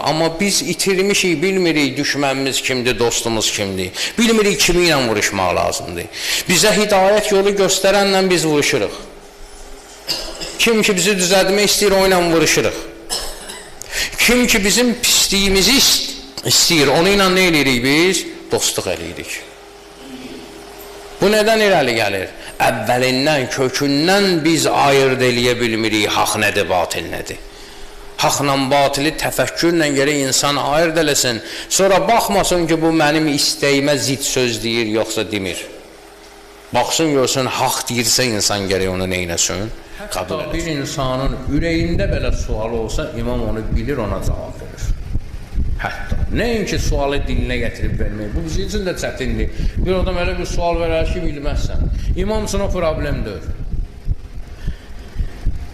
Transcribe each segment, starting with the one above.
amma biz itirmişik, bilmirik düşmənimiz kimdir, dostumuz kimdir. Bilmirik kimi ilə vuruşmaq lazımdır. Bizə hidayət yolu göstərənlə biz vuruşuruq. Kim ki bizi düzəltmək istəyir, o ilə vuruşuruq. Kim ki bizim pisliyimizi istəyir, onu ilə nə edirik biz? Dostluq edirik. Bu nədən irəli gəlir? Əvvəlindən, kökündən biz ayırt eləyə bilmirik, haq nədir, batil nədir. Haqla batili təfəkkürlə gərək insan ayırt eləsin. Sonra baxmasın ki, bu mənim istəyimə zid söz deyir, yoxsa demir. Baxsın, görsün, haq deyirsə insan gərək onu neynəsin? Hətta bir insanın ürəyində belə sual olsa, imam onu bilir, ona cavab verir. Hətta, nəinki sualı dilinə gətirib vermək, bu bizim üçün də çətindir. Bir adam elə bir sual verər ki, bilməzsən. İmam üçün o problemdir.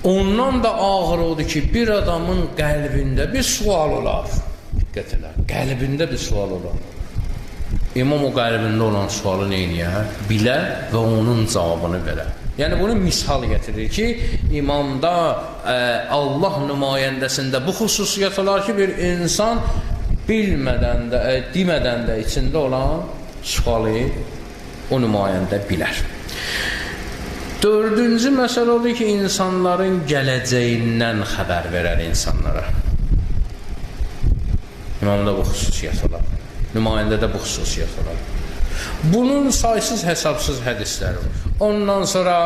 Ondan da ağır odur ki, bir adamın qəlbində bir sual olar. Diqqət elə, qəlbində bir sual olar. İmam o qəlbində olan sualı neyniyər? Bilər və onun cavabını verər. Yəni, bunu misal gətirir ki, imamda Allah nümayəndəsində bu xüsusiyyət olar ki, bir insan bilmədən də, demədən də içində olan sualı o nümayəndə bilər. Dördüncü məsələ odur ki, insanların gələcəyindən xəbər verər insanlara. İmamda bu xüsusiyyət olar. Nümayəndə də bu xüsusiyyət olar. Bunun saysız hesabsız hədisləri var. Ondan sonra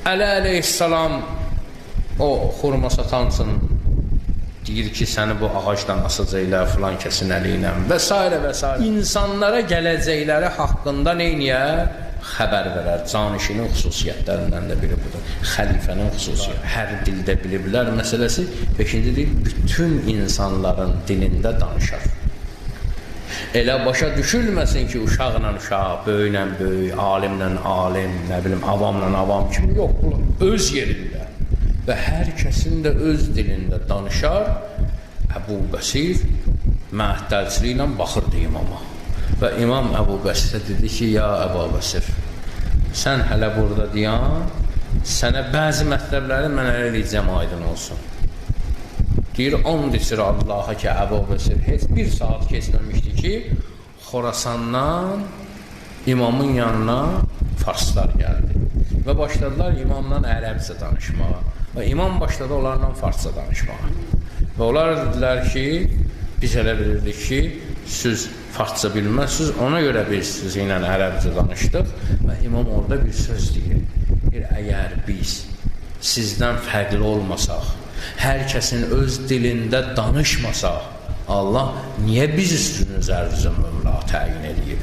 Əli əleyhissalam o xurma satansın deyir ki, səni bu ağacdan asacaqlar, filan kəsin əli ilə və s. və s. İnsanlara gələcəkləri haqqında neyniyər? Xəbər verər. Canişinin xüsusiyyətlərindən də biri budur. Xəlifənin xüsusiyyəti. Hər dildə biliblər məsələsi. Beşinci, bütün insanların dilində danışar. Elə başa düşülməsin ki, uşaqla uşaq, böyüklə böyük, alimlə alim, nə bilim, avamla avam kimi yox. Öz yerində və hər kəsin də öz dilində danışar. Əbu Bəsir məhdəlçiliklə baxırdı imama. Və imam Əbu Bəsirə dedi ki, ya Əbu Bəsir, sən hələ burada deyan, sənə bəzi mətləbləri mən elə eləyəcəm, aydın olsun. Deyir, and içir Allaha ki, Əbu Bəsir heç bir saat keçməmişdi ki, Xorasandan imamın yanına farslar gəldi. Və başladılar imamla ərəbcə danışmağa. Və imam başladı onlarla farsça danışmağa. Və onlar dedilər ki, biz elə bilirdik ki, siz farsça bilməzsiniz, ona görə biz sizinlə ərəbcə danışdıq. Və imam orada bir söz deyir. Əgər biz sizdən fərqli olmasaq, hər kəsin öz dilində danışmasaq, Allah niyə bizi sizin üzərinizə mövla təyin edir?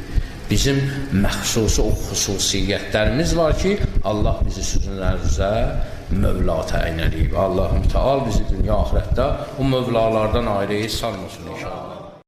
Bizim məxsusi o xüsusiyyətlərimiz var ki, Allah bizi sizin üzərinizə mövla təyin edir. Allah mütəal bizi dünya axirətdə o mövlalardan ayrı salmasın inşallah.